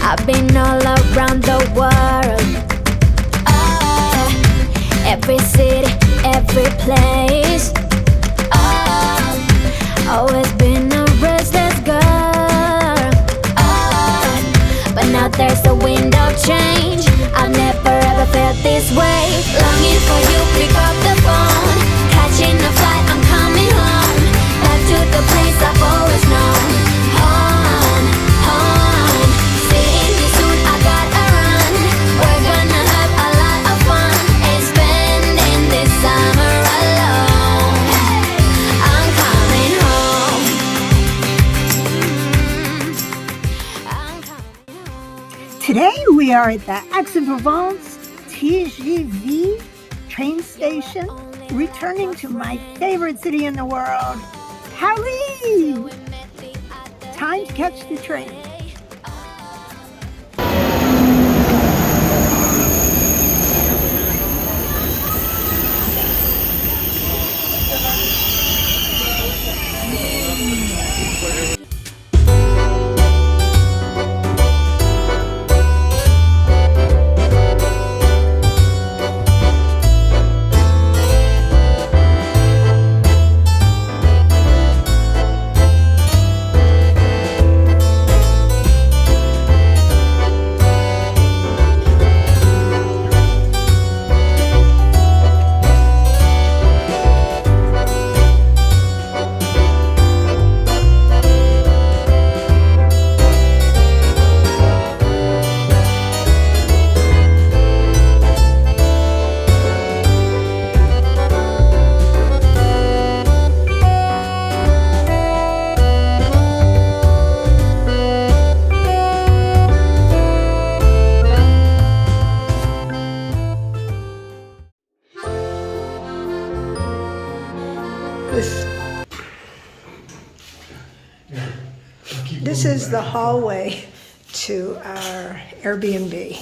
I've been all around the world, every city, every place. Always been a restless girl, but now there's a wind of change. I've never ever felt this way. Longing for you, pick up the phone. Catching a flight, I'm coming home. Back to the place I've always known. Home, home. Seeing you soon, I gotta run. We're gonna have a lot of fun. Ain't spending this summer alone. I'm coming home. I'm coming home. Today we are at the Aix-en-Provence TGV train station, returning to my favorite city in the world, Paris. Time to catch the train. This is the hallway to our Airbnb.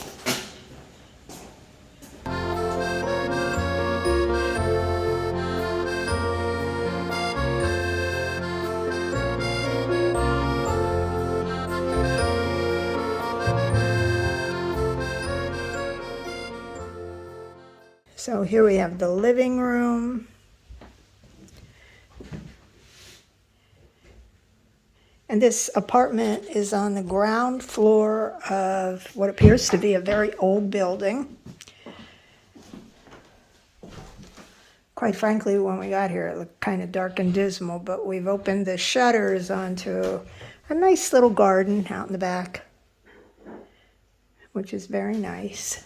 So here we have the living room. And this apartment is on the ground floor of what appears to be a very old building. Quite frankly, when we got here, it looked kind of dark and dismal, but we've opened the shutters onto a nice little garden out in the back, which is very nice.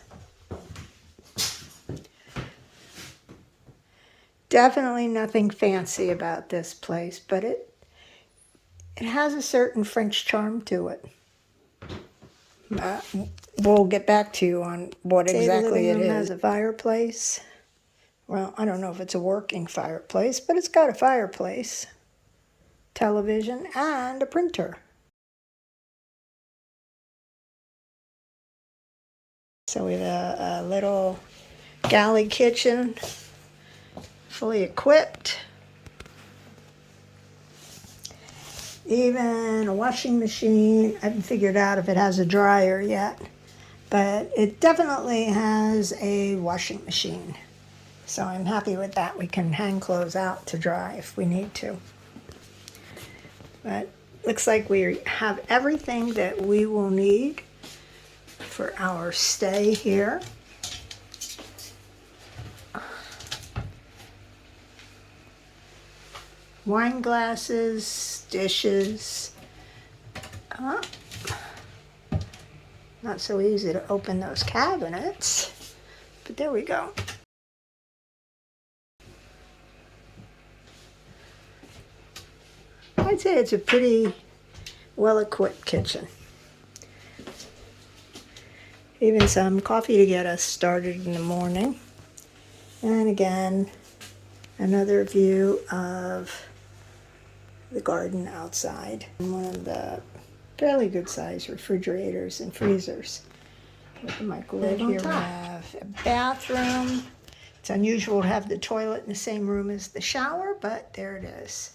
Definitely nothing fancy about this place, but it has a certain French charm to it. We'll get back to you on what exactly it is. It has a fireplace. Well, I don't know if it's a working fireplace, but it's got a fireplace, television, and a printer. So we have a little galley kitchen, fully equipped. even a washing machine. I haven't figured out if it has a dryer yet, but it definitely has a washing machine. So I'm happy with that. We can hang clothes out to dry if we need to. But looks like we have everything that we will need for our stay here. Wine glasses, dishes. Not so easy to open those cabinets, but there we go. I'd say it's a pretty well-equipped kitchen. Even some coffee to get us started in the morning. And again, another view of the garden outside. And one of the fairly good sized refrigerators and freezers. With the microwave here, we have a bathroom. It's unusual to have the toilet in the same room as the shower, but there it is.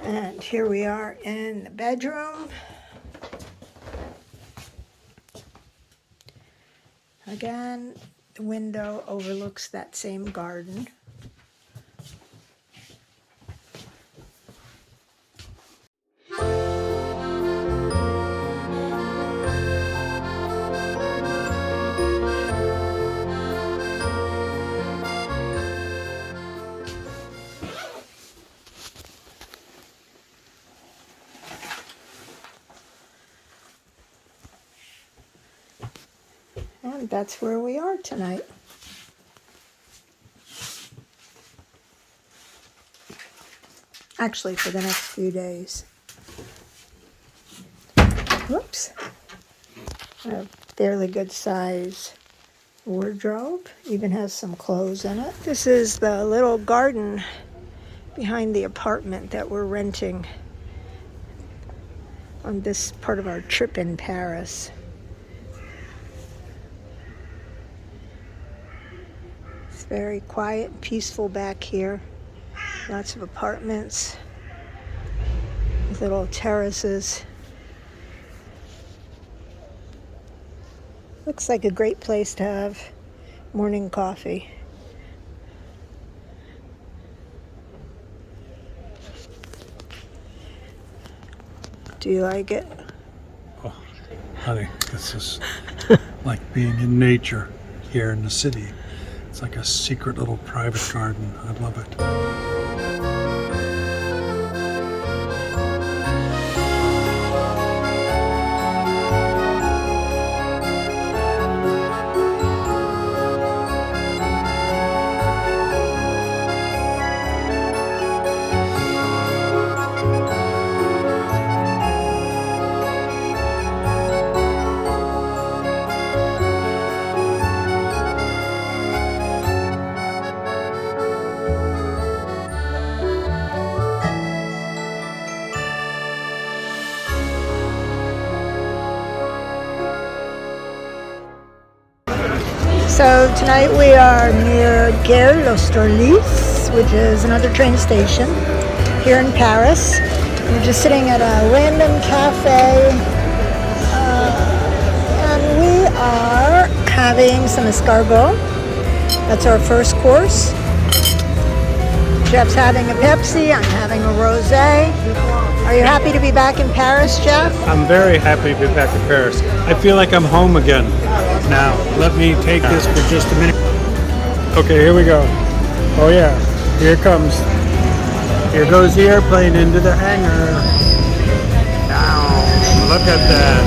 And here we are in the bedroom. Again, the window overlooks that same garden. And that's where we are tonight. Actually, for the next few days. Whoops. A fairly good size wardrobe. Even has some clothes in it. This is the little garden behind the apartment that we're renting on this part of our trip in Paris. It's very quiet and peaceful back here. Lots of apartments with little terraces. Looks like a great place to have morning coffee. Do you like it? Oh, honey, this is like being in nature here in the city. It's like a secret little private garden. I love it. So tonight we are near Gare l'Austerlitz, which is another train station here in Paris. We're just sitting at a random cafe, and we are having some escargot. That's our first course. Jeff's having a Pepsi, I'm having a rosé. Are you happy to be back in Paris, Jeff? I'm very happy to be back in Paris. I feel like I'm home again. Now, let me take this for just a minute. Okay, here we go. Oh yeah, here it comes. Here goes the airplane into the hangar. Now, look at that.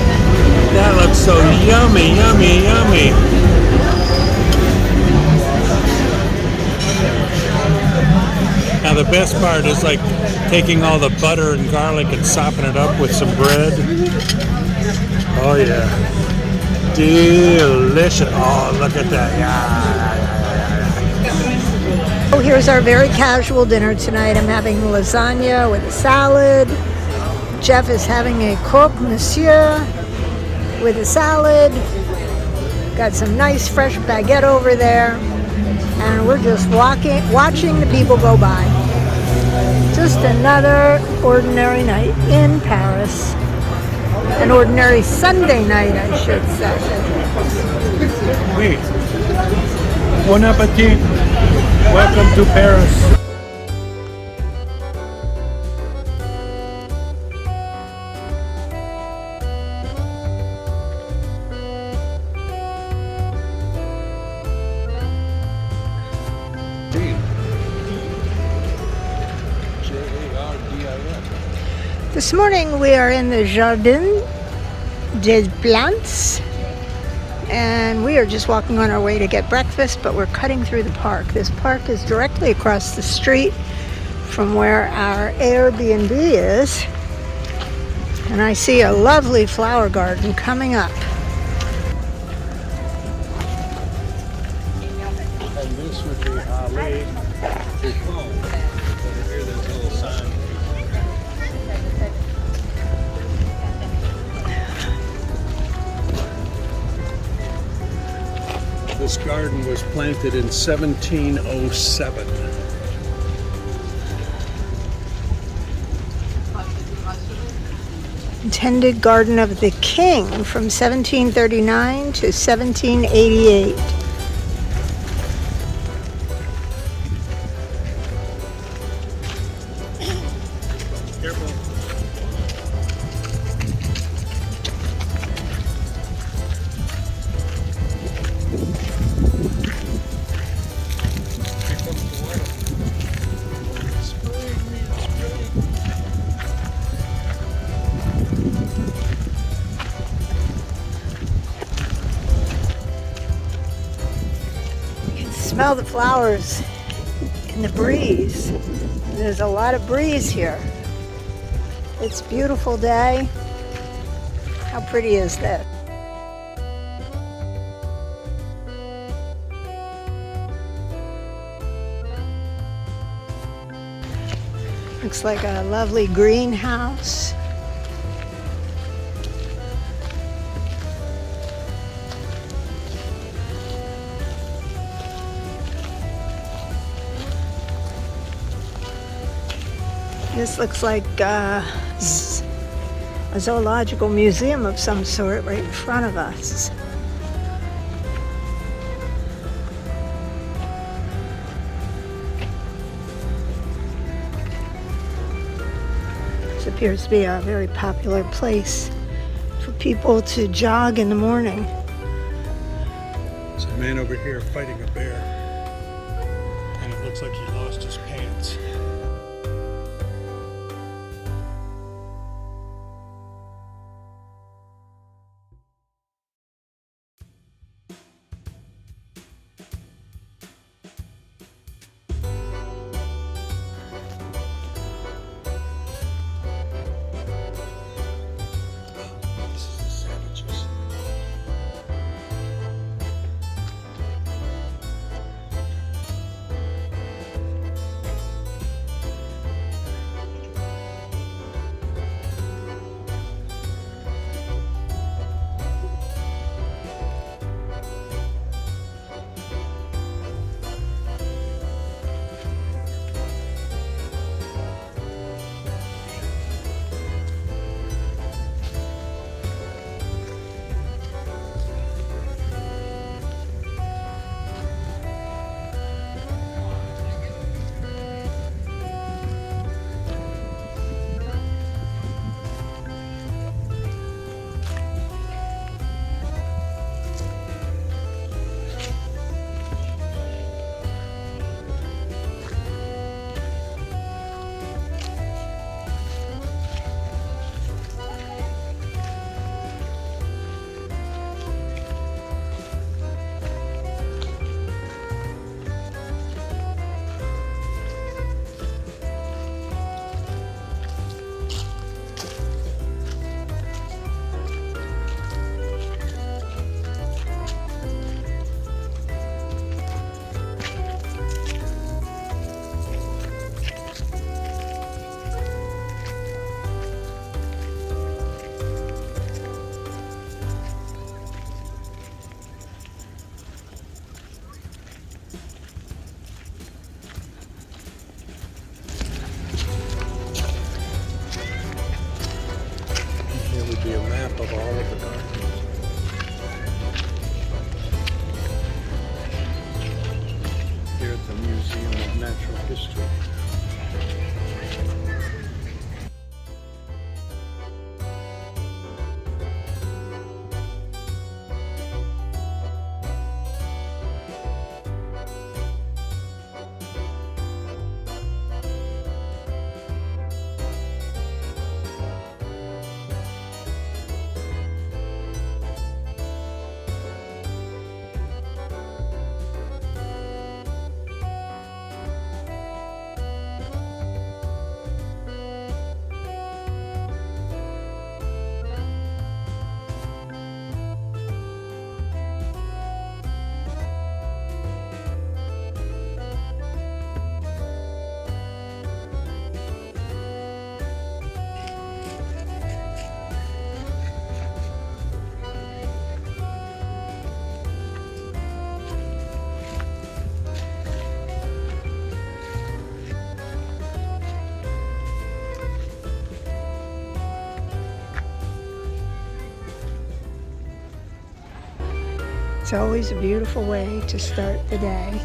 That looks so yummy, yummy, yummy. Now the best part is like taking all the butter and garlic and sopping it up with some bread. Oh yeah. Delicious. Oh, look at that. Yeah. Oh, here's our very casual dinner tonight. I'm having lasagna with a salad. Jeff is having a croque monsieur with a salad. Got some nice fresh baguette over there. and we're just watching the people go by. Just another ordinary night in Paris. An ordinary Sunday night, I should say. Wait. Bon appetit. Welcome to Paris. This morning we are in the Jardin des Plantes, and we are just walking on our way to get breakfast, but we're cutting through the park. This park is directly across the street from where our Airbnb is, and I see a lovely flower garden coming up. And this would be Ali. Over here, there's a little sign. This garden was planted in 1707. Intended Garden of the King from 1739 to 1788. Careful. Smell the flowers in the breeze. There's a lot of breeze here. It's a beautiful day. How pretty is that? Looks like a lovely greenhouse. This looks like a zoological museum of some sort right in front of us. This appears to be a very popular place for people to jog in the morning. There's a man over here fighting a bear. And it looks like he lost his pants. history. It's always a beautiful way to start the day.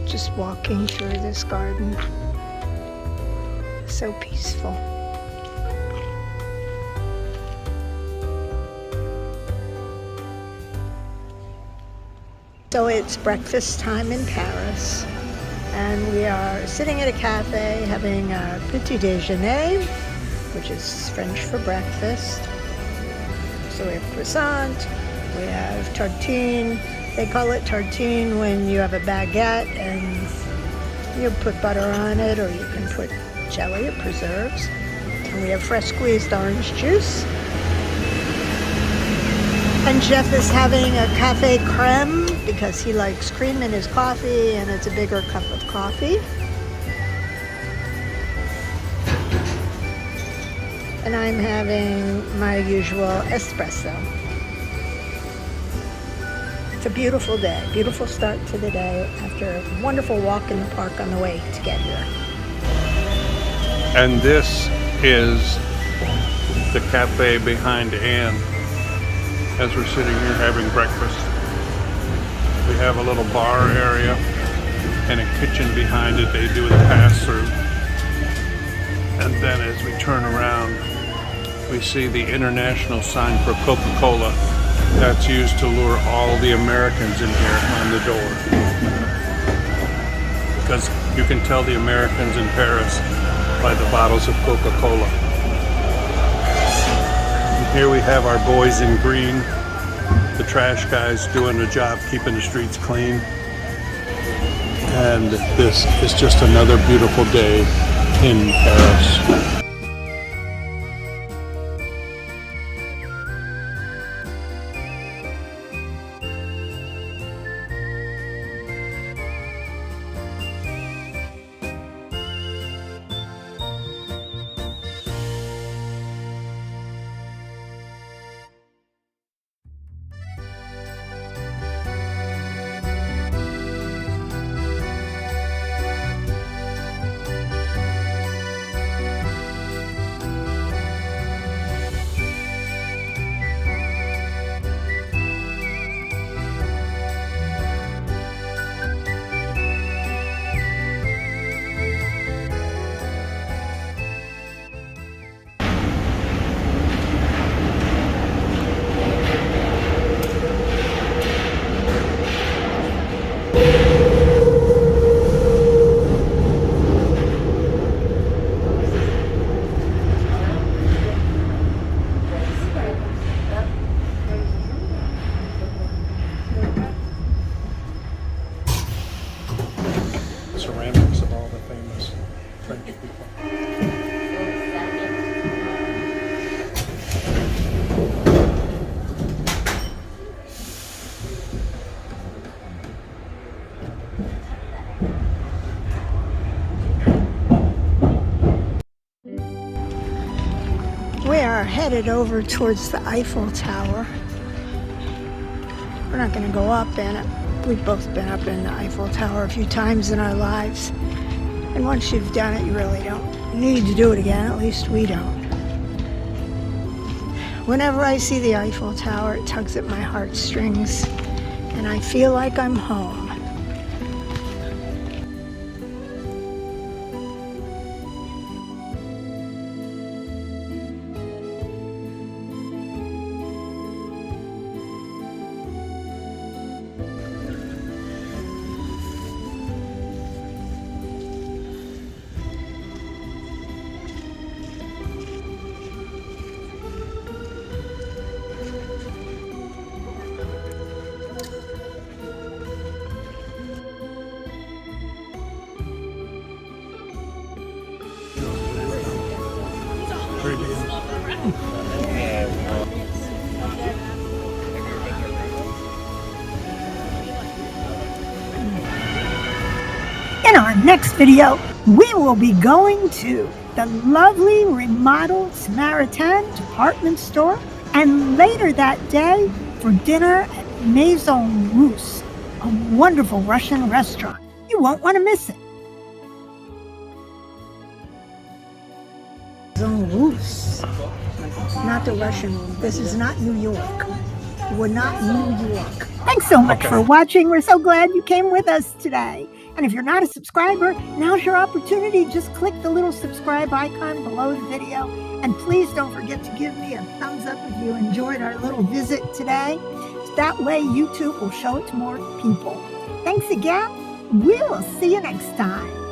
Just walking through this garden. So peaceful. So it's breakfast time in Paris, and we are sitting at a cafe having a petit déjeuner, which is French for breakfast. So we have croissant. We have tartine. They call it tartine when you have a baguette and you put butter on it, or you can put jelly or preserves. And we have fresh squeezed orange juice. And Jeff is having a cafe creme because he likes cream in his coffee, and it's a bigger cup of coffee. And I'm having my usual espresso. It's a beautiful day, beautiful start to the day after a wonderful walk in the park on the way to get here. And this is the cafe behind Anne as we're sitting here having breakfast. We have a little bar area and a kitchen behind it. They do the pass-through. And then as we turn around, we see the international sign for Coca-Cola. That's used to lure all the Americans in here on the door. Because you can tell the Americans in Paris by the bottles of Coca-Cola. And here we have our boys in green, the trash guys doing a job keeping the streets clean. And this is just another beautiful day in Paris. Ceramics of all the famous French people. We are headed over towards the Eiffel Tower. We're not going to go up in it. We've both been up in the Eiffel Tower a few times in our lives. And once you've done it, you really don't need to do it again. At least we don't. Whenever I see the Eiffel Tower, it tugs at my heartstrings, and I feel like I'm home. In our next video, we will be going to the lovely remodeled Samaritan department store, and later that day for dinner at Maison Russe, a wonderful Russian restaurant. You won't want to miss it. Maison Russe, not the Russian one. This is not New York. We're not New York. Thanks so much for watching. We're so glad you came with us today. And if you're not a subscriber, now's your opportunity. Just click the little subscribe icon below the video. And please don't forget to give me a thumbs up if you enjoyed our little visit today. That way YouTube will show it to more people. Thanks again. We'll see you next time.